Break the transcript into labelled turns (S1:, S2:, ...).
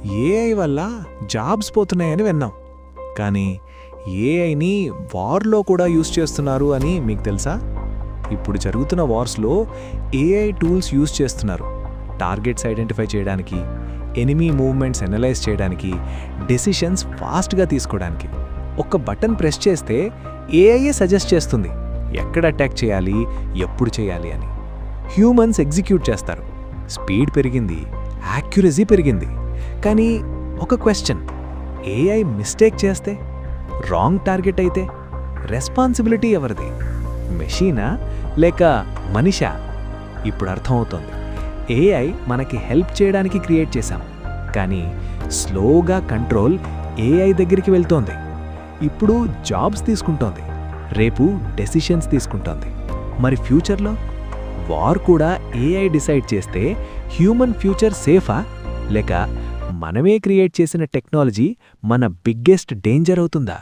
S1: AI వల్ల jobs పోతున్నాయని విన్నాం, కానీ ఏఐని వార్లో కూడా యూజ్ చేస్తున్నారు అని మీకు తెలుసా? ఇప్పుడు జరుగుతున్న వార్స్లో ఏఐ టూల్స్ యూజ్ చేస్తున్నారు. టార్గెట్స్ ఐడెంటిఫై చేయడానికి, ఎనిమీ మూవ్మెంట్స్ అనలైజ్ చేయడానికి, డెసిషన్స్ ఫాస్ట్గా తీసుకోవడానికి. ఒక్క బటన్ ప్రెస్ చేస్తే ఏఐయే సజెస్ట్ చేస్తుంది ఎక్కడ అటాక్ చేయాలి, ఎప్పుడు చేయాలి అని. హ్యూమన్స్ ఎగ్జిక్యూట్ చేస్తారు. స్పీడ్ పెరిగింది, యాక్యురసీ పెరిగింది. కానీ ఒక క్వశ్చన్, ఏఐ మిస్టేక్ చేస్తే, రాంగ్ టార్గెట్ అయితే రెస్పాన్సిబిలిటీ ఎవరిది? మెషీనా లేక మనిషా? ఇప్పుడు అర్థమవుతోంది. ఏఐ మనకి హెల్ప్ చేయడానికి క్రియేట్ చేశాం, కానీ స్లోగా కంట్రోల్ ఏఐ దగ్గరికి వెళ్తోంది. ఇప్పుడు జాబ్స్ తీసుకుంటోంది, రేపు డెసిషన్స్ తీసుకుంటోంది. మరి ఫ్యూచర్లో వార్ కూడా ఏఐ డిసైడ్ చేస్తే హ్యూమన్ ఫ్యూచర్ సేఫా, లేక మనమే క్రియేట్ చేసిన టెక్నాలజీ మన బిగ్గెస్ట్ డేంజర్ అవుతుందా?